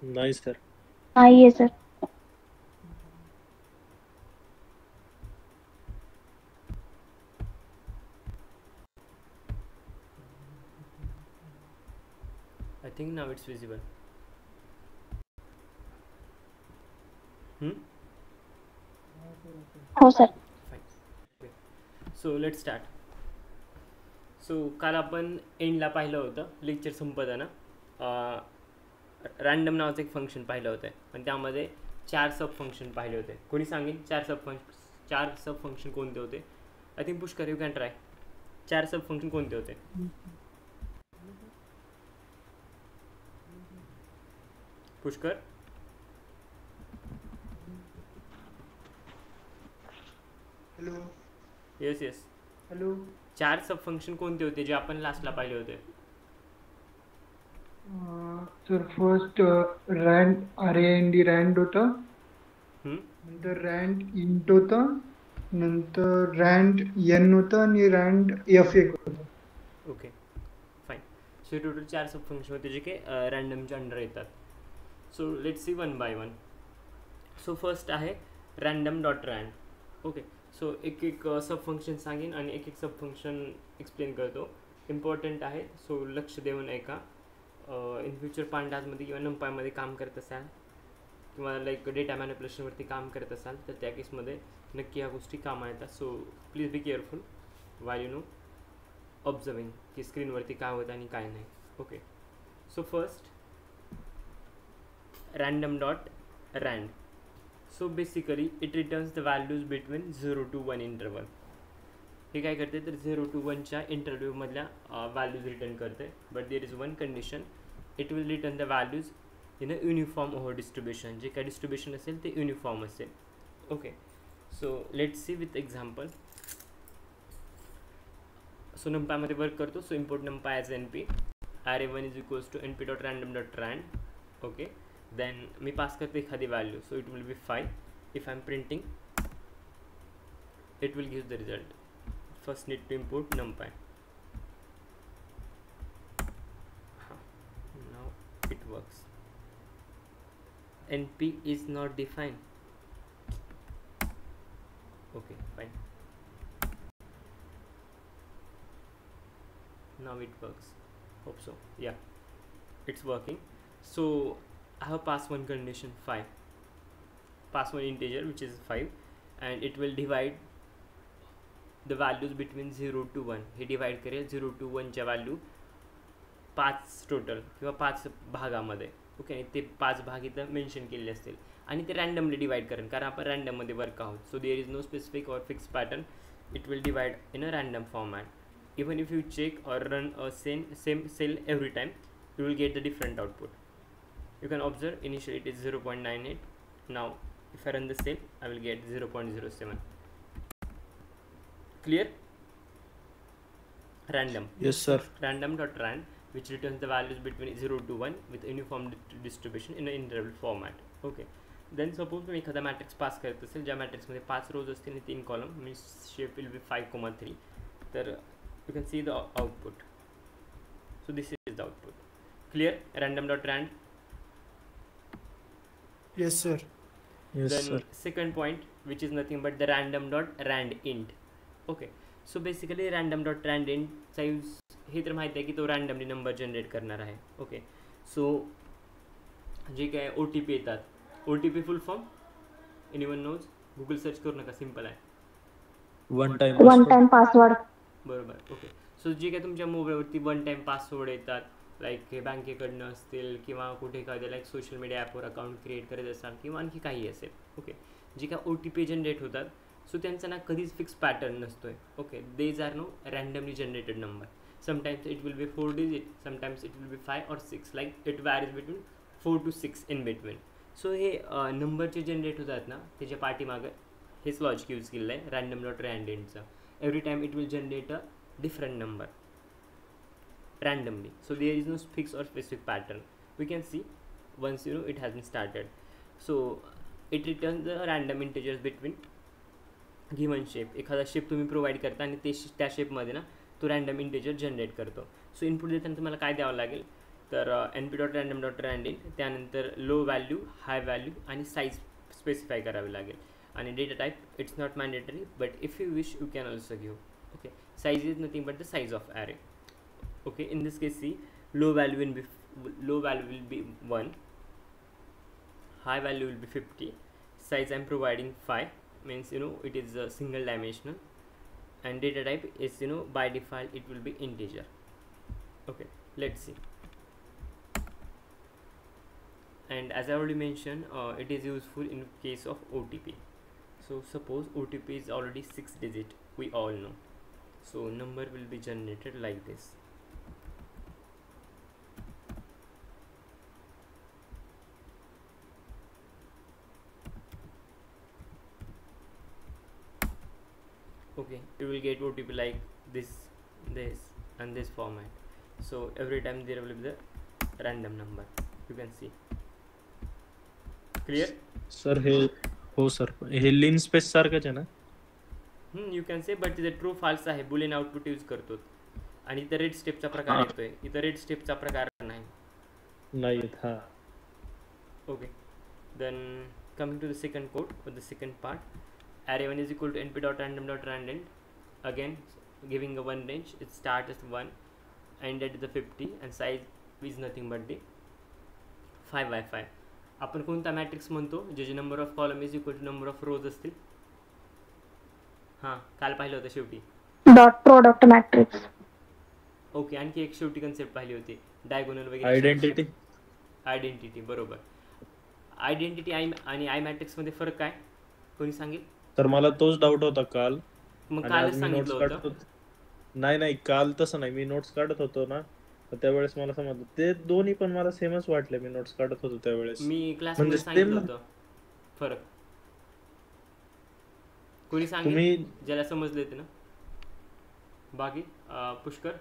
नाही सर. नाहीये sir. I think now it's visible. Hmm? हो sir. Fine. Okay. So let's start. So काल आपण एंडला पाहिलं होतं लेक्चर संपताना रँडम नावाचं एक फंक्शन पाहिलं होतं आणि त्यामध्ये 4 सब फंक्शन पाहिले होते. कोणी सांगेल 4 सब फंक्शन कोणते होते? I think Pushkar you can try. 4 sub function कोणते होते? Pushkar. Hello. Yes yes. Hello. 4 सब फंक्शन कोणते होते जे आपण लास्टला पाहिले होते? सर फर्स्ट रँड RAND रँड होता, हम्म? नंतर रँड इंट होता, नंतर रँड N होता आणि रँड F1 होता. Okay fine. सो हे टोटल 4 सब फंक्शन होते जे काही रँडमच्या अंडर येतात. So let's C one by one. So first आहे random dot rand. Okay. So एक एक सब फंक्शन सांगेन आणि एक एक सब फंक्शन एक्सप्लेन करतो. इम्पॉर्टंट आहे, सो लक्ष देऊन ऐका. इन फ्युचर पांडाजमध्ये किंवा नंपायमध्ये काम करत असाल किंवा लाईक डेटा मॅनिप्युलेशनवरती काम करत असाल तर त्या केसमध्ये नक्की ह्या गोष्टी कामा येतात. So please be careful Y you know observing की स्क्रीनवरती काय होतं आणि काय नाही. Okay. So first random dot Rand. So basically it returns the values between 0 to 1 interval. हे काय करते तर 0 to 1च्या इंटरव्ह्यूमधल्या व्हॅल्यूज रिटर्न करते. But there is one condition, it will return the values in a uniform over distribution. जे काय distribution असेल ते uniform असेल. Okay. So let's see with example. So नंपायमध्ये वर्क करतो. So import NumPy as NP array1 is equals to NP dot random dot rand. Okay. Then मी pass करते एखादी value. So it will be 5. If I am printing it will give the result. First need to import numpy. Now it works. NP is not defined. Okay, fine. Now it works. Hope so. Yeah, it's working. So I have passed one condition 5. Pass one integer which is 5 and it will divide the values between 0 to 1. हे divide करेल 0 to 1च्या value 5 total किंवा 5 भागामध्ये. Okay. आणि ते 5 भाग इथं mention केलेले असतील आणि ते रँडमली डिवाइड करेल कारण आपण रँडममध्ये वर्क आहोत. So there is no specific or fix pattern. It will divide in a random format. Even if you check or run a same cell every time, you will get the different output. You can observe initially it is 0.98. Now if I run the cell I will get 0.07. Clear? Random. Yes sir. Random dot rand which returns the values between 0 to 1 with uniform distribution in an interval format. Okay. Then suppose मी एखादा matrix pass करत असेल ज्या मॅट्रिक्समध्ये 5 रोज असतील आणि 3 column. Me shape will be 5,3. तर you can see the output. So this is the output. Clear? Random dot Rand. Yes sir. Yes Then sir. second point which is nothing but the random dot rand int. Okay. So basically random dot rand इंटचा use हे तर माहिती आहे की तो randomly number generate करणार आहे. Okay. So जे काय OTP येतात, OTP full form anyone knows? Google search करू नका, सिम्पल आहे. One time one password. Time password. बरोबर. ओके. सो जे काय तुमच्या मोबाईलवरती वन टाईम पासवर्ड येतात, लाईक हे बँकेकडनं असतील किंवा कुठे एखाद्या लाईक सोशल मीडिया ॲपवर अकाउंट क्रिएट करत असाल किंवा आणखी काही असेल. ओके. जे काय OTP जनरेट होतात सो त्यांचा ना कधीच फिक्स पॅटर्न नसतो आहे. Okay. These are no randomly generated number. Sometimes it will be 4 digit, sometimes it will be 5 or 6. Like it varies between 4 to 6 in between. So हे नंबरचे जनरेट होतात ना त्याच्या पाठीमागं हेच लॉजिक यूज केलेलं आहे रँडम डॉट रँड इंटचं. Every time it will generate a different number randomly. So there is no fixed or specific pattern. We can see once it has been started. So it returns the random integers between given shape. एखादा shape तुम्ही provide करता आणि ते त्या शेपमध्ये ना तो random integer generate करतो. सो इनपुट देताना तुम्हाला काय द्यावं लागेल? तर N P dot random dot rand in, त्यानंतर लो व्हॅल्यू, हाय व्हॅल्यू आणि साईज स्पेसिफाय करावी लागेल. आणि data type it's not mandatory, but if you wish you can also give. Okay, size is nothing but the size of array. Okay, in this case, see, low value will be 1, high value will be 50, size I'm providing 5, means it is a single dimensional, and data type is by default it will be integer. Okay, let's see. And as I already mentioned, it is useful in case of OTP. So suppose OTP is already 6 digit, we all know, so number will be generated like this. Okay, you will get OTP like this and this format. So every time there will be the random number, you can see. Clear? Sir हे हो sir, हे लिन space सारखंच आहे ना? You can say, but तिथे true false आहे, Boolean output use करतो. आणि इथं रेड स्टेपचा प्रकार येतोय, इथं रेड स्टेपचा प्रकार नाही. हां. Okay, then coming to the second code or the second part, array1 is equal to np.random.randint, again giving a one range. It starts as 1, ended at the 50, and size is nothing but the 5 by 5. आपण कोणता matrix म्हणतो जे number of column is equal to number of rows असतील? हां, काल पाहिलं होतं शेवटी डॉट प्रोडक्ट मॅट्रिक्स. ओके, आणखी एक शेवटी कन्सेप्ट पाहिली होती, डायगोनल वगैरे. आयडेंटिटी, बरोबर. आयडेंटिटी आणि आय मॅट्रिक्समध्ये फरक काय, कोणी सांगेल? तर मला तोच डाऊट होता काल. मग कालच सांगितलं होतं. नाही, काल तसं नाही, मी नोट्स काढत होतो ना, त्यावेळेस मला समजलं ते दोन्ही पण मला सेमच वाटले. मी नोट्स काढत होतो त्यावेळेस, मी क्लासमध्ये सांगितलं होतं फरक. कोणी सांगेल ज्याला समजले ते ना? बाकी पुष्कर,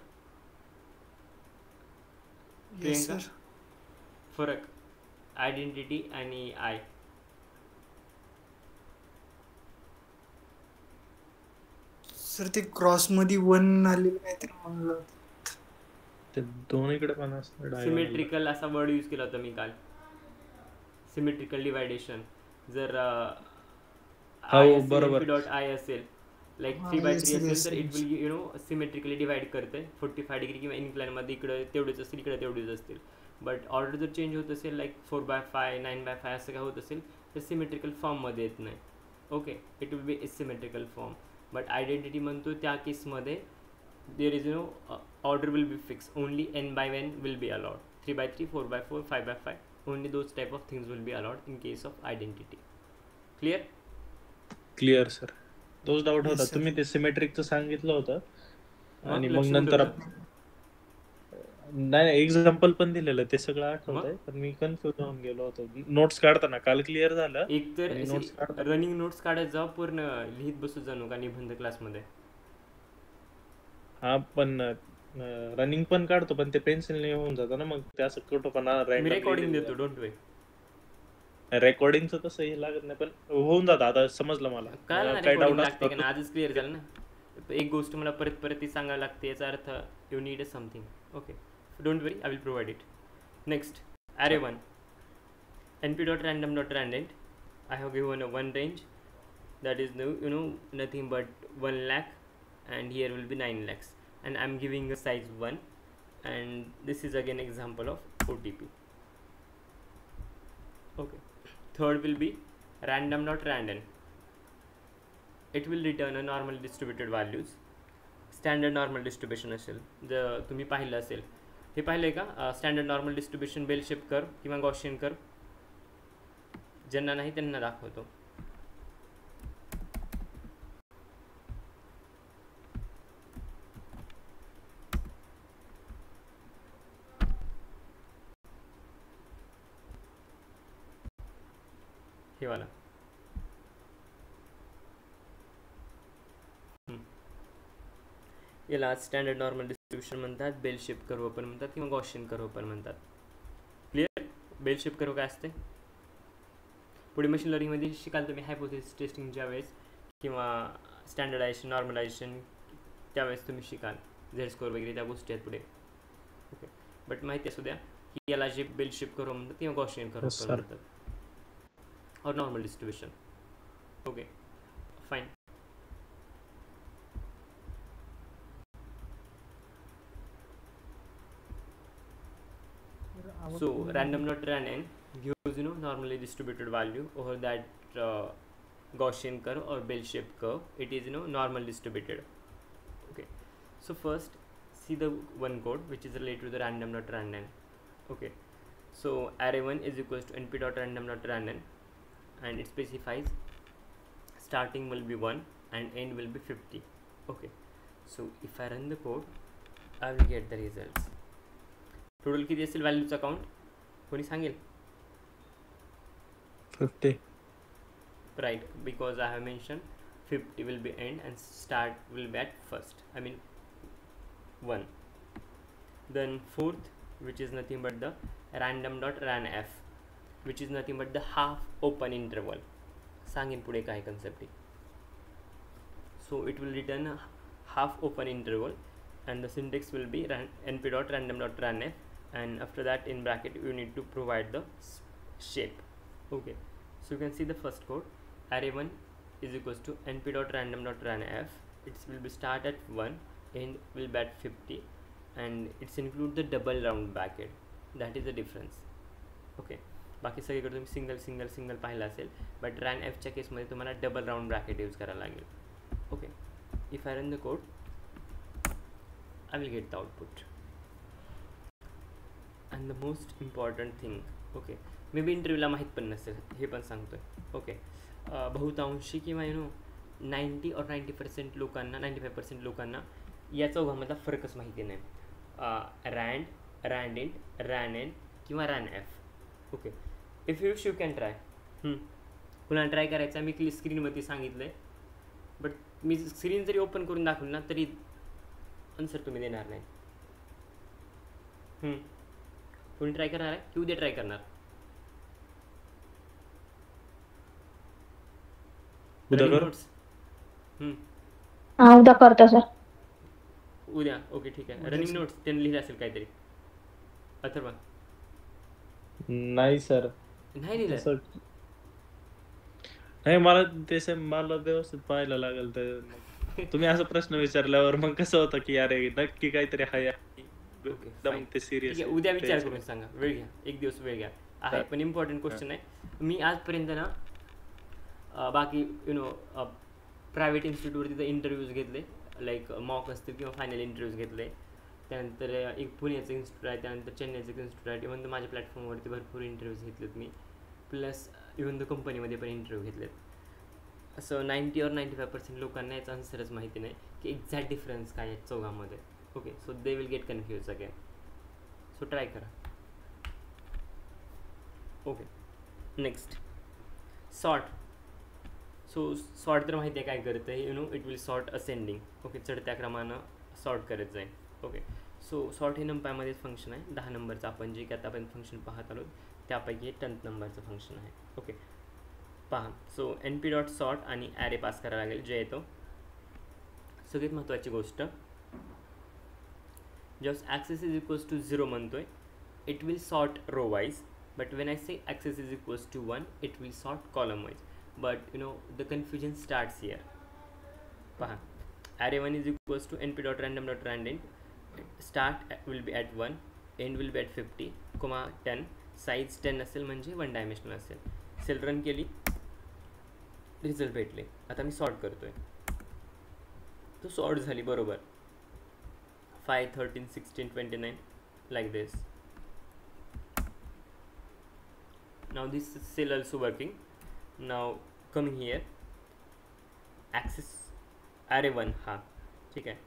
प्रियंका, फरक आयडेंटिटी आणि आय. सर ते क्रॉस मध्ये 1 आलेलं काहीतरी म्हणलं, ते दोन्हीकडे पण असतं. सिमेट्रिकल असा वर्ड यूज केला होता मी काल. Symmetrical deviation. जर बरोबर डॉट आय असेल, लाईक 3/3 असेल, तर इट विल सिमेट्रिकली डिवाइड करते 45 डिग्री, किंवा इन्क्लाइन मध्ये इकडे तेवढेच असतील, इकडे तेवढेच असतील. बट ऑर्डर जर चेंज होत असेल, लाईक 4/5, 9/5 असं काय होत असेल, तर सिमेट्रिकल फॉर्ममध्ये येत नाही. Okay, it will B asymmetrical form. But identity म्हणतो त्या केसमध्ये there is order will be fixed, only n/n will be allowed, 3/3, 4/4, 5/5, only those type of things will be allowed in case of identity. Clear sir, तोच doubt होता. तुम्ही ते सिमेट्रिकचं सांगितलं होतं आणि मग लक्षात नंतर होतं. नाही एक्झाम्पल पण दिलेलं, ते सगळं आठवतंय, पण मी कन्फ्युज होऊन गेलो होतो नोट्स काढताना. काल क्लिअर झालं. एक तर रनिंग नोट्स काढत जाऊ, पूर्ण लिहित बसू जाणू का निबंध क्लासमध्ये. हा, पण रनिंग पण काढतो, पण ते पेन्सिलने होऊन जातं ना, मग ते असं कुठं मी रेकॉर्डिंग देतो, डोंट वे. रेकॉर्डिंगचं तसं हे लागत नाही, पण होऊन जातं. आता समजलं मला काय डाऊट लागते का? आजच क्लिअर झालं ना. एक गोष्ट मला परत ती सांगायला लागते, याचा earth you need something. Okay, don't worry, I will provide it. Next, array1 np.random.randint. I have given a one range, that is nothing but 1 lakh, and here will be 9 lakhs, and I'm giving a size 1, and this is again example of OTP. Okay, third will be random.random. It will return a normally distributed values. Standard normal distribution असेल, जर तुम्ही पाहिलं असेल, हे पाहिलंय का? Standard normal distribution, bell shape curve किंवा Gaussian curve. ज्यांना नाही त्यांना दाखवतो. हे वाला याला स्टँडर्ड नॉर्मल डिस्ट्रीब्युशन म्हणतात, बेल शेप कर्व पण म्हणतात, किंवा गॉसियन कर्व पण म्हणतात. क्लिअर? बेल शेप कर्व काय असते पुढे मशीन लर्निंगमध्ये शिकाल तुम्ही. हायपोथेसिस टेस्टिंगच्या वेळेस किंवा स्टँडर्डायझेशन, नॉर्मलायझेशन त्यावेळेस तुम्ही शिकाल. झेड स्कोअर वगैरे त्या गोष्टी आहेत पुढे. ओके, बट माहिती असू द्या, की याला जे बेल शेप कर्व म्हणतात किंवा गॉसियन कर्व Yes, sir. म्हणतात और normal distribution. Okay fine. So random not random gives normally distributed value over that Gaussian curve or bell-shaped curve. It is normal distributed. Okay, so first see the one code which is related to the random not random. Okay, so array 1 is equals to np dot random not random, and it specifies starting will be 1 and end will be 50. Okay, so if I run the code, I will get the results. Total किती असेल व्हॅल्यूचा count कोणी सांगेल? 50. Right, because I have mentioned 50 will be end and start will be at first, I mean 1. Then fourth, which is nothing but the random dot ranf, which is nothing but the half open interval. सांगेन पुढे काय concept आहे. So it will return a half open interval and the syntax will be np dot random dot ranf, and after that in bracket you need to provide the shape. Okay, so you can see the first code. Array 1 is equals to np dot random dot ranf. It will be start at 1, end will be at 50, and it's include the double round bracket. That is the difference. Okay, बाकी सगळीकडे तुम्ही single single single पाहिलं असेल, but ran एफच्या केसमध्ये तुम्हाला double round bracket use करायला लागेल. Okay, if I run the code I will get the output. And the most important thing, okay, may be इंटरव्ह्यूला माहीत पण नसेल हे पण सांगतोय. ओके, बहुतांशी किंवा 90 और 90% लोकांना 95% लोकांना या चौघामधला फरकच माहिती नाही. रँड, रँडिंट, रॅनेन किंवा ran F. Okay, if you you can try. पुन्हा ट्राय करायचा. मी स्क्रीनवरती सांगितलं आहे, बट मी स्क्रीन जरी ओपन करून दाखवलं ना तरी आन्सर तुम्ही देणार नाही. कोणी ट्राय करणार आहे की उद्या ट्राय करणार? नोट्स उद्या करतो सर. उद्या. ओके ठीक आहे. रनिंग नोट्स त्यांनी लिहिलं असेल काहीतरी. अथर्व नाही सर, नाही लिहिलं. असं नाही, मला व्यवस्थित पाहायला लागेल. तर तुम्ही असा प्रश्न विचारल्यावर मग कसं होतं की अरे नक्की काहीतरी आहे, एकदम ते सिरियस. उद्या विचार करून सांगा. वेळ घ्या, एक दिवस वेळ घ्या. आहे पण इम्पॉर्टंट क्वेश्चन आहे. मी आजपर्यंत ना बाकी प्रायव्हेट इन्स्टिट्यूटवरती तर इंटरव्ह्यूज घेतले, लाईक मॉक असतील किंवा फायनल इंटरव्ह्यूज घेतले. त्यानंतर एक पुण्याचं इन्स्टिट्यूट आहे, त्यानंतर चेन्नईचं इन्स्टिट्यूट आहे. इव्हन तर माझ्या प्लॅटफॉर्मवरती भरपूर इंटरव्ह्यूज घेतलेत मी, प्लस इव्हन तर कंपनीमध्ये पण इंटरव्ह्यू घेतलेत. असं 90 और 95% लोकांना याचा आन्सरच माहिती नाही की एक्झॅक्ट डिफरन्स काय आहे चौघामध्ये. Okay, so they will get confuse again. So try करा. Okay, next sort. So sort तर माहिती आहे काय करतं आहे. It will sort ascending. Okay, चढत्या क्रमानं सॉर्ट करत जाईल. ओके, सो सॉर्ट हे नंपायमध्येच फंक्शन आहे. 10 नंबरचं आपण जे की आता आपण फंक्शन पाहत आलो त्यापैकी 10th नंबरचं फंक्शन आहे. ओके, पहा. सो np डॉट सॉर्ट आणि ॲरे पास करायला लागेल जे येतो. सगळ्यात महत्त्वाची गोष्ट, just access is equals to 0 म्हणतोय, it will sort row wise, but when I say access is equals to 1 it will sort column wise. But the confusion starts here. पहा, array 1 is equals to np dot random dot random. Start will be at 1, end will be at 50, 10. Size 10 असेल म्हणजे 1 dimensional असेल. Sale run केली, result भेटले. आता मी sort करतोय, तो sort झाली बरोबर. 5, 13, 16, 29 like this. Now this cell also working. Now coming here, access array 1 हा ठीक आहे.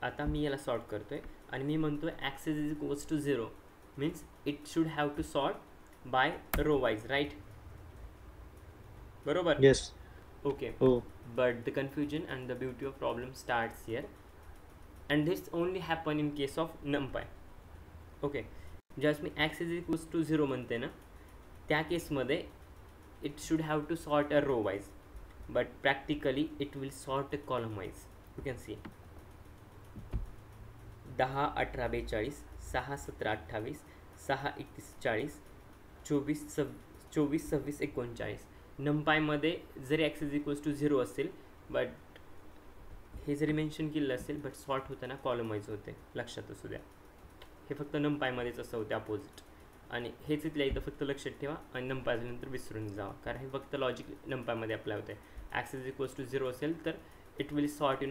आता मी याला सॉर्ट करतोय आणि मी म्हणतोय access is equals to 0 means it should have to sort by row wise, right? बरोबर? Yes. Okay. Oh. But the confusion and the beauty of problem starts here. And this only happen in case of numpy. Okay, just me access is equals to 0 म्हणते ना, त्या केसमध्ये it should have to sort a row wise, but practically it will sort a column wise. You can see 10, 18, 42, 6, 17, 28, 6, 31, 40, 24, 26, 39. नंपायमध्ये जरी access equals to 0 असेल, but हे जरी mention केलेलं असेल, बट सॉर्ट होताना कॉलम वाईज होते, लक्षात असू द्या. हे फक्त नंपायमध्येच असं होते अपोजिट. आणि हेच इथल्या इथं फक्त लक्षात ठेवा आणि नंपाय झाल्यानंतर विसरून जावा, कारण हे फक्त लॉजिक नंपायमध्ये अप्लाय होते. ॲक्सेस इक्वल्स टू 0 असेल तर it will sort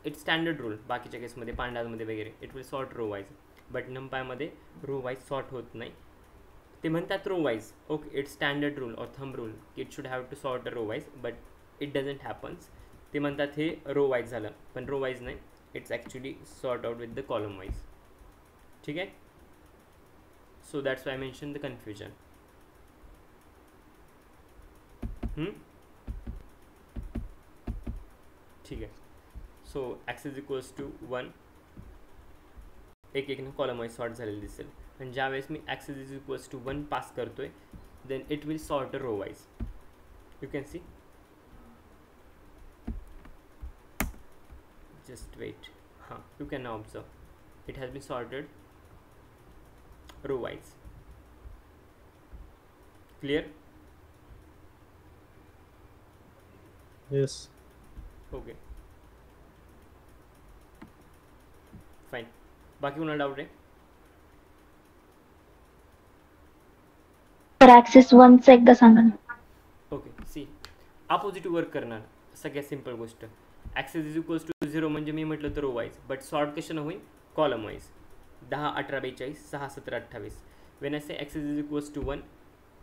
it's standard rule. बाकीच्या केसमध्ये पांडाजमध्ये वगैरे it will sort row wise, but नंपायमध्ये रो वाईज सॉर्ट होत नाही. ते म्हणतात row wise, okay, it's standard rule or thumb rule, it should have to sort a row wise, but it doesn't happens. ते म्हणतात हे रो वाईज झालं, पण रो वाईज नाही, it's actually sort out with the column wise. ठीक आहे. So that's Y I mention the confusion. ठीक आहे. सो ॲक्सेस इक्वल्स टू 1 एक कॉलम वाईज सॉर्ट झालेलं दिसेल. आणि ज्यावेळेस मी ॲक्सेस इज इक्वल्स टू 1 पास करतोय, then it will sort a row wise. You can see. Just wait. हां, you can now observe it has been sorted row wise. Clear? Yes. Okay, fine. बाकी कोणाला डाऊट आहे? तर access 1चं एकदा सांगा ना. ओके, सी अपोजिट वर्क करणार. सगळ्यात सिम्पल गोष्ट, ॲक्सेस इज इक्वल्स टू 0 म्हणजे मी म्हटलं तर रो वाईज, बट सॉर्ट कशानं होईल? Column wise. 10, 18, 42, 6, 17, 28. When I say axis is equals to 1,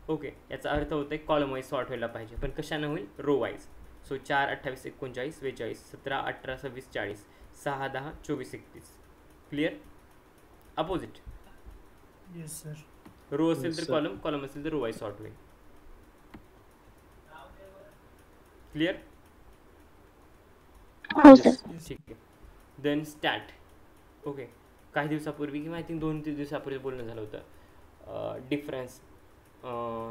okay, याचा अर्थ होतो आहे कॉलम वाईज सॉर्ट व्हायला पाहिजे, पण कशानं होईल? Row wise. So 4, 28, 39, 42, 17, 18, 26, 40, 6, 10, 24, 31. Clear? Opposite. Yes sir. Row असेल Yes, तर sir. कॉलम, कॉलम असेल तर रो वाईज सॉर्ट होईल. क्लिअर? हो सर. ठीक आहे. Then stat. ओके, काही दिवसापूर्वी किंवा आय थिंक 2-3 दिवसापूर्वी बोलणं झालं होतं डिफरन्स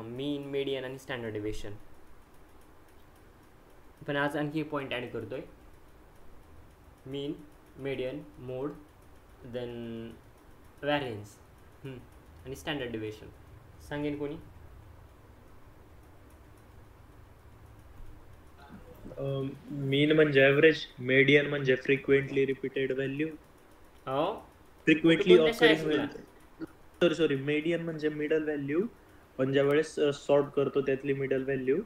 मीन, मेडियन आणि स्टँडर्ड डेविएशन. पण आज आणखी एक पॉईंट ॲड करतो आहे. मीन, मेडियन, मोड, देन व्हॅरियन्स आणि स्टँडर्ड डेविएशन. सांगेन कोणी? मीन म्हणजे ॲव्हरेज, मेडियन म्हणजे फ्रिक्वेंटली रिपीटेड व्हॅल्यू, हो, फ्रिक्वेंटली कोणत्या शाळेत ऑकरिंग शिकला? व्हॅल्यू. सॉरी, मेडियन म्हणजे मिडल व्हॅल्यू, पण ज्या वेळेस सॉर्ट करतो त्यातली मिडल व्हॅल्यू.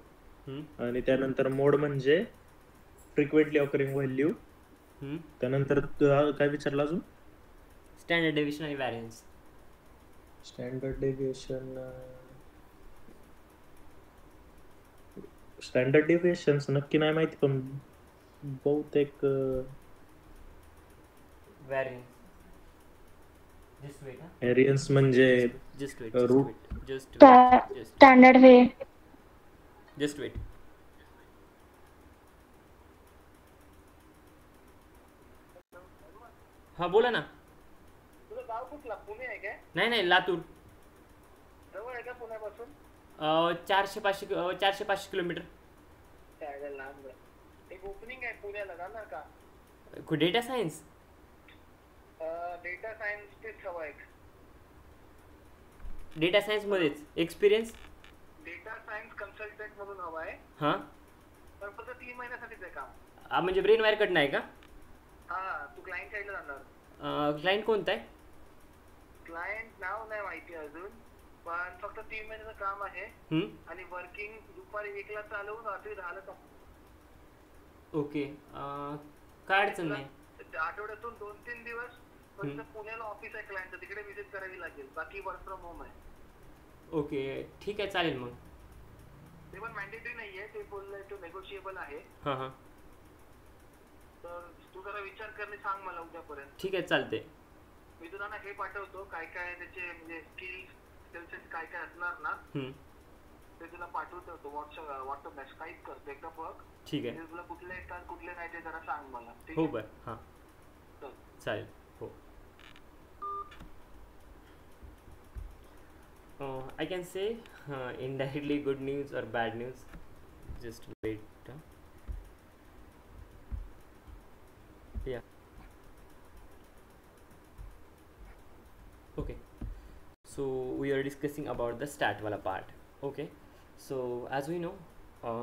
आणि त्यानंतर मोड म्हणजे फ्रिक्वेंटली ऑकरिंग व्हॅल्यू. त्यानंतर काय विचारलं अजून? स्टँडर्ड डेविएशन आणि व्हॅरियन्स. स्टँडर्ड डेविएशन नक्की नाही माहिती, पण बहुतेक व्हॅरियन्स. Just wait. व्हॅरियन्स म्हणजे just wait. root. Standard way. Just wait. हा, बोला ना. तुझं गाव कुठला? पुणे आहे काय? नाही, लातूर. जवळ आहे का पुण्यापासून? 400-500 किलोमीटर. काय लांब आहे. एक ओपनिंग आहे पुण्याला, जाणार का? Data science. डेटा सायन्स तेच हवं आहे. डेटा सायन्समध्येच एक्सपिरियन्स. डेटा सायन्स कन्सल्टंट म्हणून हवा आहे, हां, पण फक्त 3 महिन्यासाठीच आहे काम. म्हणजे ब्रेन वायरकडनं आहे का? हा, तू क्लायंट साईडला जाणार. क्लायंट कोणता आहे? क्लायंट नाव नाही माहिती अजून, पण फक्त 3 महिन्याचं काम आहे. आणि वर्किंग दुपारी 1ला चालवून रात्री 10ला संपतं. ओके, काय अडचण नाही. आठवड्यातून 2-3 दिवस फक्त पुण्याला ऑफिस आहे क्लायंटचं, तिकडे व्हिजिट करावी लागेल. बाकी वर्क फ्रॉम होम आहे. ओके, ठीक आहे, चालेल मग. ते पण मॅन्डेटरी नाहीये, ते बोललंय तो नेगोशिएबल आहे. हां, तर तू जरा विचार करणे सांग मला उद्यापर्यंत. ठीक आहे, चालते. मी तुला ना हे पाठवतो, काय काय त्याचे म्हणजे स्किल्स काय काय असणार ना, ते तुला पाठवतो. व्हॉट्सअप मेसेज टाईप करतो, एकदा बघ. ठीक आहे. तुला कुठले येतात कुठले नाही ते जरा सांग मला. हो, बरं. हां, चालेल. हो, I can say indirectly good news or bad news. Just wait. Yeah, okay. So discussing about the stat wala part. Okay, so as we know,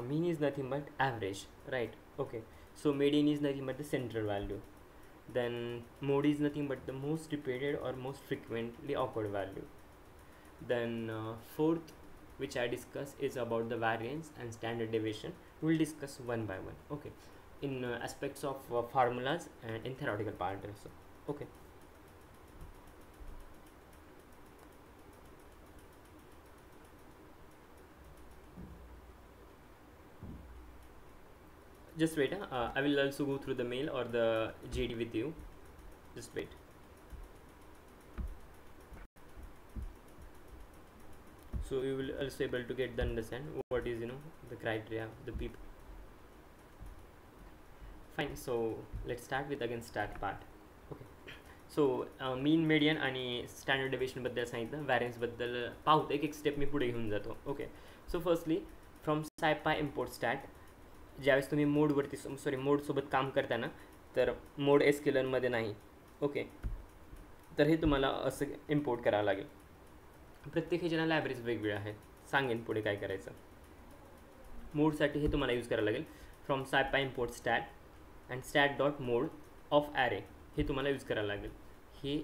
mean is nothing but average, right? Okay, so median is nothing but the central value. Then mode is nothing but the most repeated or most frequently occurred value. Then fourth, which I discuss, is about the variance and standard deviation. We'll discuss one by one, okay, in aspects of formulas and in theoretical part also. Okay, just wait. I will also go through the mail or the GD with you. Just wait. So you will also able to get the understand what is the criteria, the people. Fine. So let's start with again stat part. Okay, so mean median आणि standard deviation बद्दल सांगितलं, variance बद्दल पाहू. एक step मी पुढे घेऊन जातो. Okay, so firstly from SciPy import stat, ज्यावेळेस तुम्ही मोडवरती मोडसोबत काम करताना, तर मोड एस्केलरमध्ये नाही. ओके, तर हे तुम्हाला असं इम्पोर्ट करावं लागेल. प्रत्येक ह्याच्या लायब्ररीज वेगवेगळ्या आहेत, सांगेन पुढे काय करायचं. मोडसाठी हे तुम्हाला यूज करावं लागेल. From SciPy import stat and stat dot mode of array, हे तुम्हाला यूज करावं लागेल. हे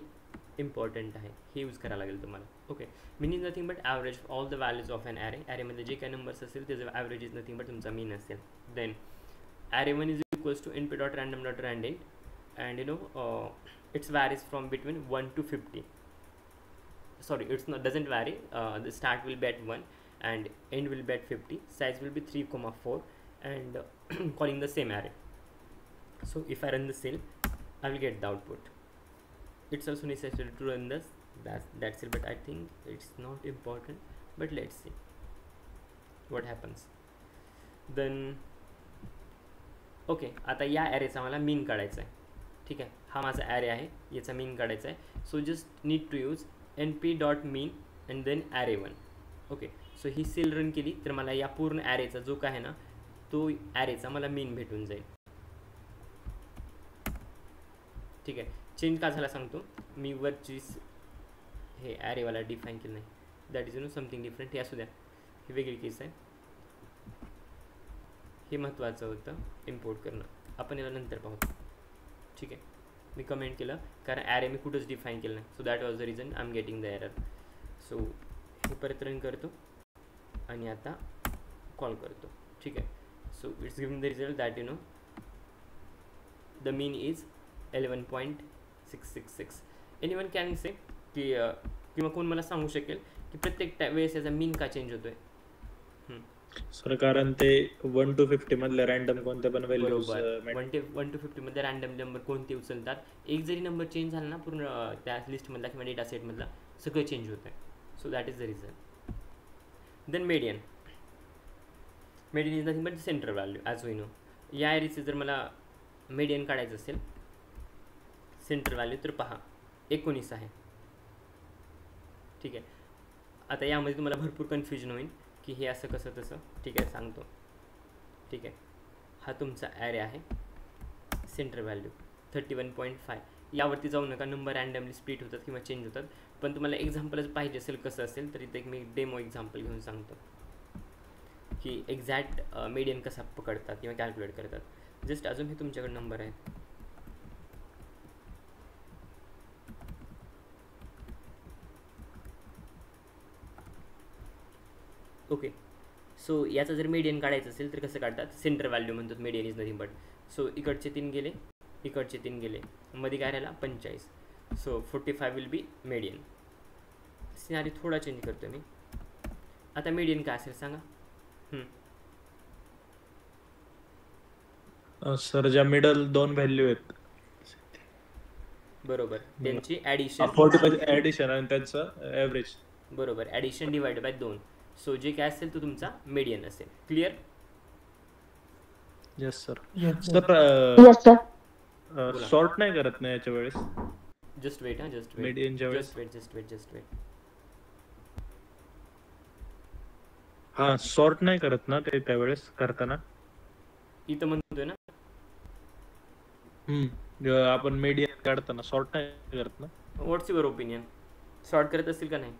इम्पॉर्टंट आहे, हे यूज करावं लागेल तुम्हाला. Okay, mean is nothing but average all the values of an array. ॲरेमध्ये जे काही नंबर्स असेल त्याचं ॲव्हरेज इज नथिंग बट तुमचा मीन असेल. Then array one is equals to np dot random dot randint and it's varies from between 1 to 50. Sorry, it's not, doesn't vary. The start will be at 1 and end will be at 50. Size will be 3,4 and calling the same array. So if I run the cell, I will get the output. It's also necessary to run this. That's it, but I think it's not important. But let's see what happens. Then okay, आता या ॲरेचा मला मीन काढायचा आहे. ठीक आहे, हा माझा array आहे, याचा मीन काढायचा आहे. So just need to use np dot mean and then array one. Okay, so ही सेल रन केली तर मला या पूर्ण ॲरेचा जो काय आहे ना, तो ॲरेचा मला मीन भेटून जाईल. ठीक आहे, चेंज का झाला सांगतो मी. वरची हे ॲरेवाला डिफाईन केलं नाही, दॅट इज समथिंग डिफरंट. हे असू द्या, ही वेगळी केस आहे. हे महत्त्वाचं होतं इम्पोर्ट करणं, आपण याला नंतर पाहू. ठीक आहे, मी कमेंट केलं कारण ॲरे मी कुठंच डिफाईन केलं नाही. So that was the reason I am getting the error. So हे परत रन करतो आणि आता कॉल करतो. ठीक आहे, so it's giving the result that the mean is 11.666. Anyone can say की किंवा कोण मला सांगू शकेल की प्रत्येक वेळेस याचा मीन का चेंज होतोय. सर कारण ते 1 to 50 मधले रँडम कोणते पण व्हॅल्यूज 1 to 50 मध्ये रँडम नंबर कोणते उचलतात. एक जरी नंबर चेंज झाला ना पूर्ण त्या लिस्टमधला किंवा डेटा सेटमधला, सगळं चेंज होत आहे. So that is the reason. Then median is nothing but central value as we know. या ॲरेचे जर मला मेडियन काढायचं असेल सेंट्रल व्हॅल्यू, तर पहा 19 आहे. ठीक आहे, आता यामध्ये तुम्हाला भरपूर कन्फ्युजन होईल की हे असं कसं तसं. ठीक आहे, सांगतो. ठीक आहे, हा तुमचा ॲरे आहे. Central value 31.5. यावरती जाऊ नका, नंबर रँडमली स्प्लिट होतात किंवा चेंज होतात. पण तुम्हाला एक्झाम्पलच पाहिजे असेल कसं असेल तर इथे एक मी डेमो एक्झाम्पल घेऊन सांगतो की एक्झॅक्ट मेडियन कसा पकडतात किंवा कॅल्क्युलेट करतात. जस्ट अजून हे तुमच्याकडे नंबर आहेत. ओके, सो याचा जर मेडियन काढायचं असेल तर कसं काढतात, सेंटर व्हॅल्यू म्हणतात. Median is nothing but. So इकडचे 3 गेले, इकडचे 3 गेले, मध्ये काय राहिला 45. So 45 will be median. Scenario थोडा चेंज करतो मी. आता मेडियन काय असेल सांगा. सर ज्या मिडल 2 व्हॅल्यू आहेत बरोबर, त्यांची ॲडिशन 45 ॲडिशन आणि त्यांचं ॲव्हरेज. बरोबर, ॲडिशन डिवाइड बाय 2. सो जे काय असेल तो तुमचा मेडियन असेल. Clear? Yes sir. Yes, sir. Sort नाही करत ना याच्या वेळेस. Just wait. Just wait. मेडियनच्या वेळेस जस्ट वेट. हा, सॉर्ट नाही करत ना ते त्यावेळेस करताना. इथं म्हणतोय ना जेव्हा आपण मेडियन काढताना सॉर्ट नाही करत ना. व्हॉट्स युअर ओपिनियन, सॉर्ट करत असतील का नाही?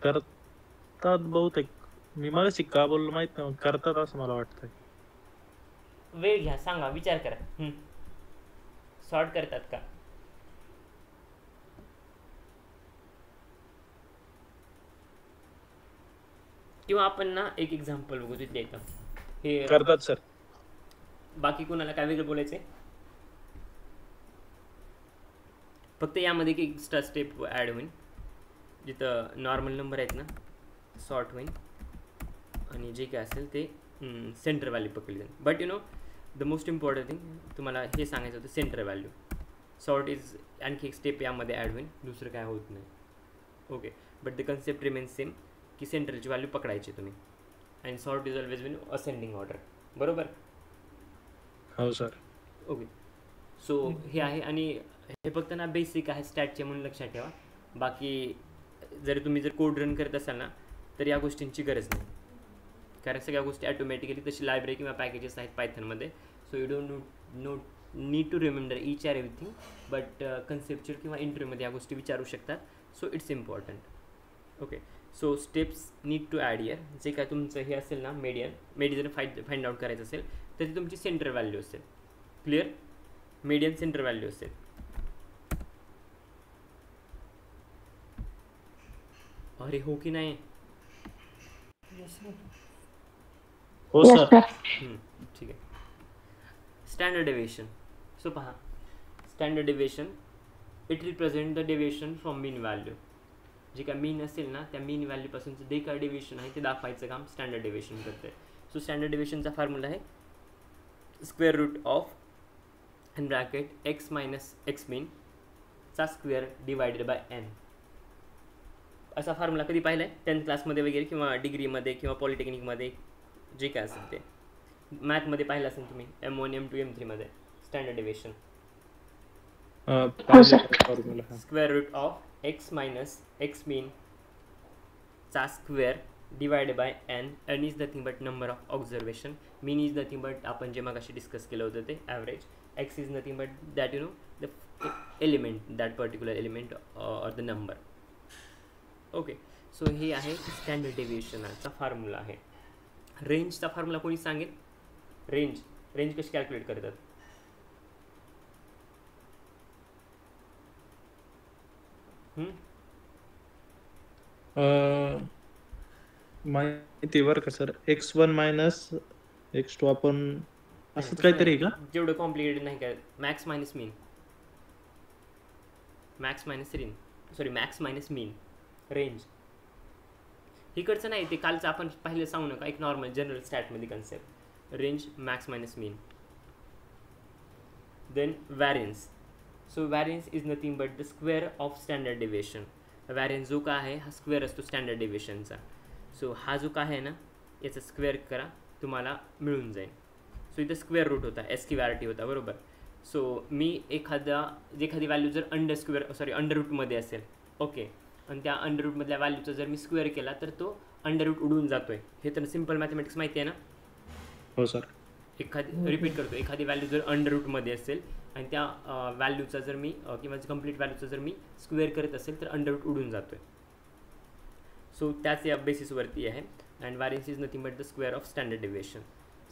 करतात बहुतेक. मी मला शिक्का बोललो माहित नाही, करतात असं मला वाटतंय. वेळ घ्या, सांगा, विचार करा. सॉर्ट करतात का? किंवा आपण ना एक एक्झाम्पल बघू तिथले येतं हे करतात सर. बाकी कोणाला काय वेगळं बोलायचंय? फक्त यामध्ये एक एक्स्ट्रा स्टेप ॲड होईल, जिथं नॉर्मल नंबर आहेत ना सॉर्ट होईल आणि जे काय असेल ते सेंटर व्हॅल्यू पकडली जाईल. But you know the most important thing तुम्हाला हे सांगायचं होतं, सेंटर व्हॅल्यू. सॉर्ट इज आणखी एक स्टेप यामध्ये ॲड होईल, दुसरं काय होत नाही. Okay, but the concept remains same, की सेंटरची व्हॅल्यू पकडायची तुम्ही. And sort is always win ascending order. बरोबर? हो सर. ओके, सो हे आहे. आणि हे फक्त ना बेसिक आहे स्टॅटचे म्हणून लक्षात ठेवा. बाकी तुम्ही जर कोड रन करत असाल ना तर या गोष्टींची गरज नाही, कारण सगळ्या गोष्टी ॲटोमॅटिकली तशी लायब्ररी किंवा पॅकेजेस आहेत पायथनमध्ये. So you don't need to remember each and everything, but conceptual किंवा इंटरव्ह्यूमध्ये या गोष्टी विचारू शकतात. So it's important. Okay, so steps need to add here. जे काय तुमचं हे असेल ना मेडियन जर फाइंड आउट करायचं असेल तर ती तुमची सेंटर व्हॅल्यू असेल. क्लिअर? मेडियन सेंटर व्हॅल्यू असेल. अरे हो की नाही? हो Yes, सर. sir. ठीक आहे. Standard deviation. सो पहा, standard deviation it represent the deviation from mean value. जे काय मीन असेल ना त्या मीन व्हॅल्यूपासूनचं जे काय डेविएशन आहे ते दाखवायचं काम स्टँडर्ड डेविएशन करते. सो स्टँडर्ड डेविएशनचा फॉर्म्युला आहे square root of in bracket X minus X mean चा स्क्वेअर डिवायडेड बाय एन. असा फॉर्म्युला कधी पाहिला आहे 10th क्लासमध्ये वगैरे किंवा डिग्रीमध्ये किंवा पॉलिटेक्निकमध्ये, जे काय असेल ते. मॅथमध्ये पाहिलं असेल तुम्ही M1 M2 M3 मध्ये standard deviation. Formula square root of X minus X mean चा square divided by N. N is nothing but number of observation. Mean is nothing but आपण जे मगाशी डिस्कस केलं होतं ते average. X is nothing but that you know the element, that particular element or the number. Okay, so हे आहे standard डेविएशनचा formula आहे. रेंजचा फॉर्म्युला कोणी सांगेल? रेंज कशी कॅल्क्युलेट करतात? माहिती बरं का सर. x1 मायनस x2 आपण असंच काहीतरी आहे का? जेवढं कॉम्प्लिकेटेड नाही काय. Max minus mean, max minus mean range. इकडचं नाही, ते कालचं आपण पाहिलं सांगू नका. एक नॉर्मल जनरल स्टॅटमध्ये concept. Range max minus mean. Then variance. So variance is nothing but the square of standard deviation. Variance जो काय आहे हा स्क्वेअर असतो स्टँडर्ड डेविएशनचा. सो हा जो काय आहे ना याचा स्क्वेअर करा, तुम्हाला मिळून जाईल. सो इथं स्क्वेअर रूट होता, SQRT होता, बरोबर. सो मी एखादी व्हॅल्यू जर अंडर रूटमध्ये असेल, ओके, आणि त्या अंडर रूटमधल्या व्हॅल्यूचा जर मी स्क्वेअर केला तर तो अंडर रूट उडून जातो आहे. हे तर सिम्पल मॅथमॅटिक्स माहिती आहे ना? हो सर. रिपीट करतो, एखादी व्हॅल्यू जर अंडर रूटमध्ये असेल आणि त्या व्हॅल्यूचा जर मी किंवा कंप्लीट व्हॅल्यूचा जर मी स्क्वेअर करत असेल तर अंडर रूट उडून जातो आहे. सो त्याच या बेसिसवरती आहे. And variance is nothing but the square of standard deviation.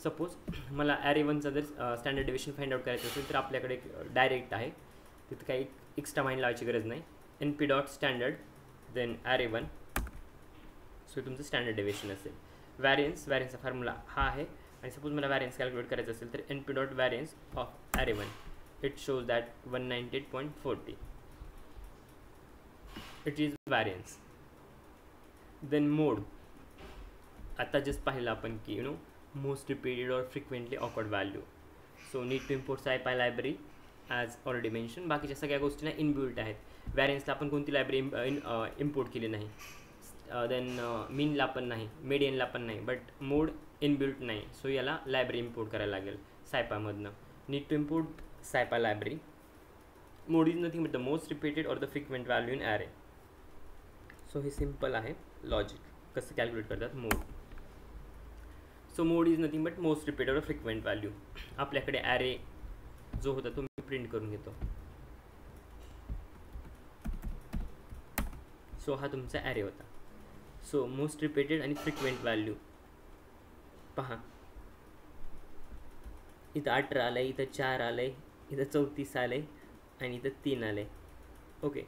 Suppose मला ॲरे 1चा जर स्टँडर्ड डेविएशन फाइंड आउट करायचं असेल तर आपल्याकडे डायरेक्ट आहे, तिथं काही एक्स्ट्रा माइंड लावायची गरज नाही. NP dot standard then array 1. So तुमचं स्टँडर्ड डेविएशन असेल. व्हॅरियन्सचा फॉर्म्युला हा आहे. आणि सपोज मला व्हॅरियन्स कॅल्क्युलेट करायचं असेल तर NP dot variance of array 1 it shows that 198.40. It is variance. Then mode. आता जस्ट पाहिलं आपण की you know most repeated or frequently occurred value. So need to import SciPy library as already mention. बाकीच्या सगळ्या गोष्टी ना inbuilt आहेत. व्हॅरियन्सला आपण कोणती लायब्ररी इम्पोर्ट केली नाही. देन मीनला पण नाही, मेडियनला पण नाही, बट मोड इनबिल्ट नाही. सो याला लायब्ररी इम्पोर्ट करायला लागेल SciPyमधनं. Need to import SciPy library. Mode is nothing but the most repeated or the frequent value in array. So हे सिम्पल आहे लॉजिक कसं कॅल्क्युलेट करतात mode. So mode is nothing but most repeated or frequent value. आपल्याकडे array जो होता तो मी print करून घेतो. सो हा तुमचा ॲरे होता. सो मोस्ट रिपीटेड आणि फ्रिक्वेंट व्हॅल्यू पहा, इथं 18 आलं आहे, इथं 4 आलं आहे, इथं 34 आलं आहे आणि इथं 3 आलं आहे. ओके,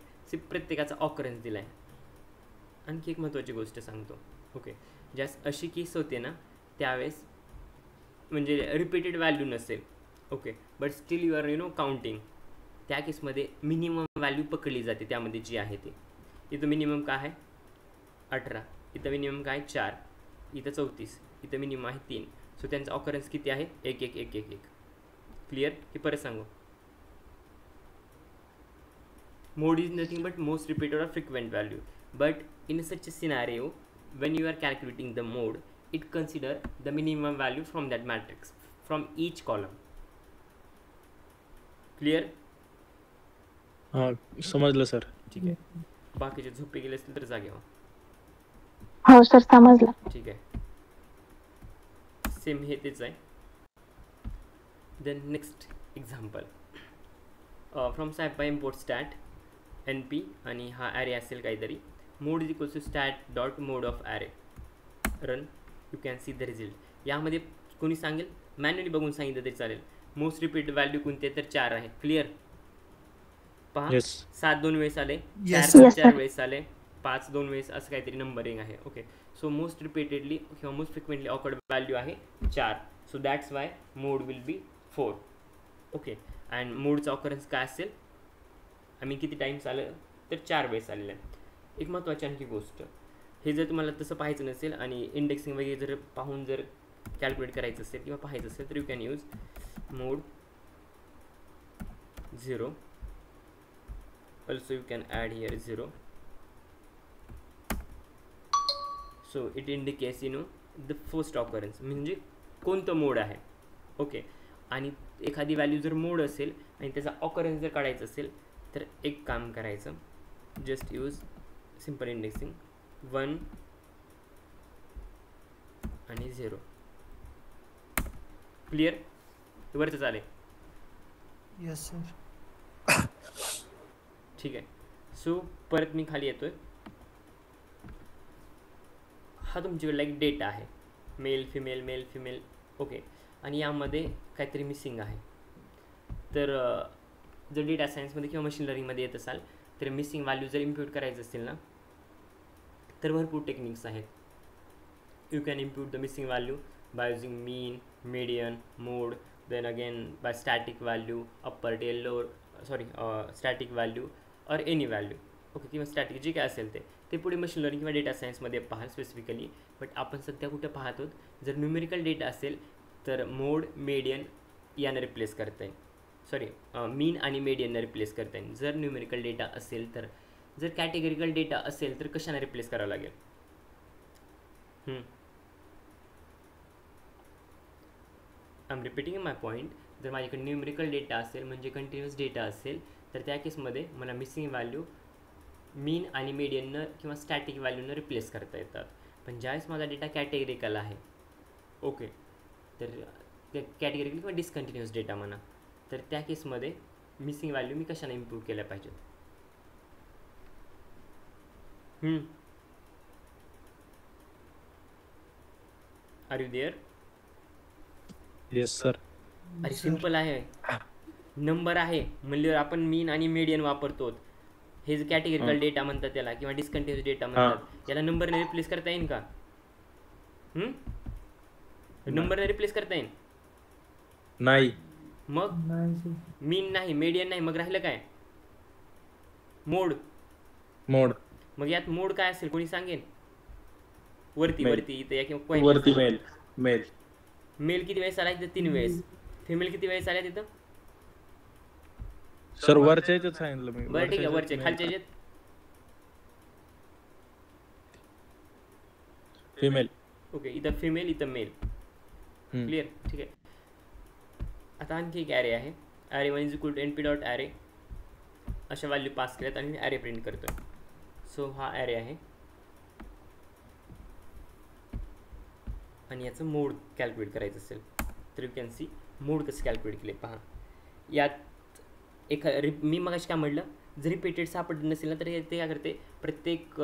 प्रत्येकाचा ऑकरन्स दिला आहे. आणखी एक महत्त्वाची गोष्ट सांगतो. ओके, ज्यास अशी केस होते ना त्यावेळेस म्हणजे रिपीटेड व्हॅल्यू नसेल. Okay, but still you are counting. त्या केसमध्ये मिनिमम व्हॅल्यू पकडली जाते त्यामध्ये जी आहे ती. इथं मिनिमम काय आहे 18, इथं मिनिमम काय 4, इथं 34, इथं मिनिमम आहे 3. सो त्यांचा ऑकरन्स किती आहे 1 1 1 1 1. क्लिअर? की परत सांगू, mode is nothing but most repeated or frequent value, but in such a scenario when you are calculating the mode it consider the minimum value from that matrix from each column. Clear? हा समजलं sir. ठीक आहे. बाकीचे झोपे गेले असतील तर जागे व्हा. हो सर समजलं. ठीक आहे, सेम हे तेच आहे. Then next example from SciPy import stat NP आणि हा ॲरे असेल काहीतरी. Mode is equals to stat dot mode of array. Run, you can see the result. यामध्ये कोणी सांगेल मॅन्युअली बघून सांगितलं तरी चालेल. मोस्ट रिपीट व्हॅल्यू कोणते तर 4 आहे. क्लिअर? पहा, 7 2 वेळेस आले, 4 वेळेस आले, 5 2 वेळेस, असं काहीतरी नंबरिंग आहे. ओके, सो मोस्ट रिपीटेडली किंवा मोस्ट फ्रिक्वेंटली ऑकर्ड व्हॅल्यू आहे 4. So that's why mode will be 4. Okay, and मोडचा ऑकरन्स काय असेल, किती टाईम्स आलं तर 4 वेळेस आलेलं आहे. एक महत्त्वाची आणखी गोष्ट, हे जर तुम्हाला तसं पाहायचं नसेल आणि इंडेक्सिंग वगैरे जर पाहून जर कॅल्क्युलेट करायचं असेल किंवा पाहायचं असेल तर you can use mode 0. also you can add here 0. so it indicates the first occurrence म्हणजे कोणतं मोड आहे. ओके, आणि एखादी व्हॅल्यू जर मोड असेल आणि त्याचा ऑकरन्स जर काढायचं असेल तर एक काम करायचं, जस्ट यूज सिम्पल इंडेक्सिंग 1 आणि 0. क्लिअर? वरचं चालेल? Yes sir. ठीक आहे. सो परत मी खाली येतोय. हा तुमच्याकडे लाईक डेटा आहे, male female male female. Okay, आणि यामध्ये काहीतरी मिसिंग आहे. तर जर डेटा सायन्समध्ये किंवा मशीन लर्निंगमध्ये येत असाल तर मिसिंग व्हॅल्यू जर इम्प्यूट करायचं असेल ना तर भरपूर टेक्निक्स आहेत. You can impute the missing value by using mean, median, mode, then again by static value, upper tail, lower static value और एनी व्हॅल्यू. ओके, किंवा स्टॅटिक जे काय असेल ते पुढे मशीन लर्निंग किंवा डेटा सायन्समध्ये पाहाल स्पेसिफिकली. बट आपण सध्या कुठं पाहतो, जर न्यूमेरिकल डेटा असेल तर मोड मीडियन यानं रिप्लेस करता येईल. सॉरी, मीन आणि मीडियननं रिप्लेस करता येईल. जर न्यूमेरिकल डेटा असेल तर. जर कॅटेगरिकल डेटा असेल तर कशाने रिप्लेस करावं लागेल? I am repeating my point. जर माझ्याकडे न्यूमेरिकल डेटा असेल म्हणजे कंटिन्युअस डेटा असेल तर त्या केसमध्ये मला मिसिंग व्हॅल्यू मीन आणि मीडियननं किंवा स्टॅटिक व्हॅल्यूनं रिप्लेस करता येतात. पण ज्यावेळेस माझा डेटा कॅटेगरिकल आहे, ओके, तर त्या कॅटेगरिकल किंवा डिस्कंटिन्युअस डेटा म्हणा, तर त्या केसमध्ये मिसिंग व्हॅल्यू मी कशाने इम्प्रूव्ह केल्या पाहिजेत? Are you there? Yes sir. अरे सिंपल आहे. नंबर आहे म्हणल्यावर आपण मीन आणि मीडियन वापरतो. हे जे कॅटेगरिकल डेटा म्हणतात त्याला किंवा डिस्कंटिन्युअस डेटा म्हणतात, याला नंबरने रिप्लेस करता येईल का? नंबरने रिप्लेस करता येईल? नाही. मग मीन नाही, मीडियन नाही, मग राहिलं काय? मोड. मोड. मग यात मोड काय असेल कोणी सांगेल? वरती वरती इथे किंवा वरती मेल. मेल मेल किती वेळेस आला तिथं? 3 वेळेस. फिमेल किती वेळेस आल्या तिथं? सर वरच्या याच्यात सांगितलं मी. बरं ठीक आहे, वरच्या खालच्या याच्यात फिमेल. ओके, इथं फिमेल इथं मेल. क्लिअर? ठीक आहे. आता आणखी एक ॲरे आहे. Array 1 is equal to NP dot array. अशा व्हॅल्यू पास केल्यात आणि मी ॲरे प्रिंट करतोय. सो हा ॲरे आहे आणि याचं मोड कॅल्क्युलेट करायचं असेल तर यू कॅन सी मोड कसं कॅल्क्युलेट केले. पहा, यात मी मगाशी काय म्हटलं, जर रिपीटेड सापडलं नसेल ना तर ते काय करते, प्रत्येक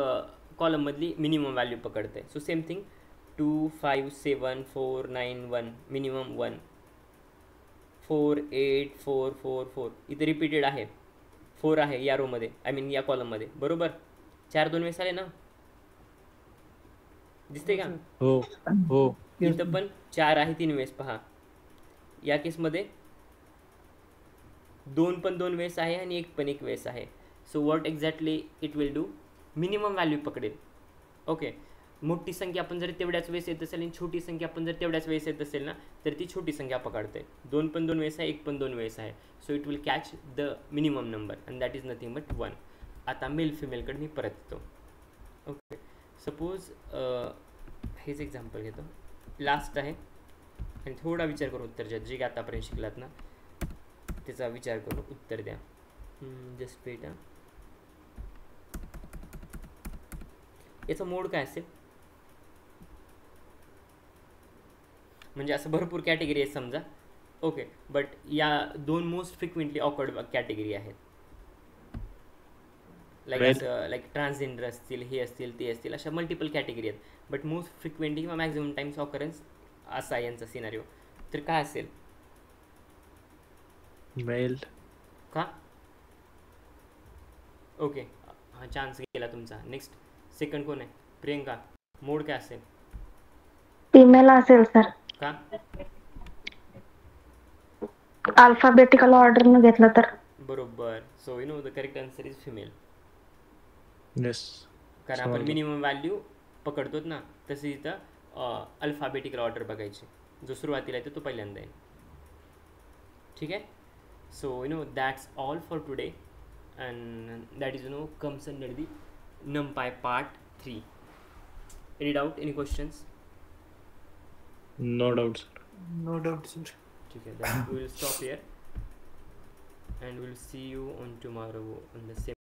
कॉलम मधली मिनिमम व्हॅल्यू पकडते. सो सेम थिंग 2 5 7 4 9 1 मिनिमम 1 4 8 4 4 4 इथे रिपीटेड आहे 4 आहे या रोमध्ये आय मीन या कॉलममध्ये बरोबर. 4 2 वेळेस आले ना दिसते का? हो हो इथं पण 4 आहे 3 वेळेस पहा. या केसमध्ये 2 पण 2 वेळेस आहे आणि 1 पण 1 वेळेस आहे. So what exactly it will do minimum value पकडेल. ओके मोठी संख्या आपण जर तेवढ्याच वेळेस येत असेल आणि छोटी संख्या आपण जर तेवढ्याच वेळेस येत असेल ना तर ती छोटी संख्या पकडते. 2 पण 2 वेळेस आहे 1 पण 2 वेळेस आहे. So it will catch the minimum number and that is nothing but 1. आता मेल फिमेलकडे मी परत येतो. ओके सपोज हेच एक्झाम्पल घेतो लास्ट आहे आणि थोडा विचार करून उत्तर द्या. जे काय आतापर्यंत शिकलात ना त्याचा विचार करून उत्तर द्या. Just wait. याचा मोड काय असेल म्हणजे असं भरपूर कॅटेगरी आहेत समजा. ओके बट या 2 मोस्ट फ्रिक्वेंटली ऑकवर्ड कॅटेगरी आहेत. लाईक असं लाईक ट्रान्सजेंडर असतील हे असतील ते असतील अशा मल्टिपल कॅटेगरी आहेत. बट मोस्ट फ्रिक्वेंटली किंवा मॅक्झिमम टाइम्स ऑकरन्स असा आहे यांचा सिनारिओ. तर काय असेल मेल का? ओके हा चान्स गेला तुमचा. नेक्स्ट सेकंड कोण आहे? प्रियंका. मोड काय असेल? फिमेल असेल सर. का? अल्फाबेटिकल ऑर्डर न घेतलं तर. बरोबर. So you know the correct answer is female. Yes कारण आपण मिनिमम व्हॅल्यू पकडतोत ना तसे इथं अल्फाबेटिकल ऑर्डर बघायचे. जो सुरुवातीला येतो तो पहिल्यांदा आहे. ठीक आहे. So you know that's all for today and that is you know comes under the NumPy part 3. Any doubt? Any questions? No doubt sir. No doubt sir. ठीक आहे. Then we will stop here and we'll see you on tomorrow on the same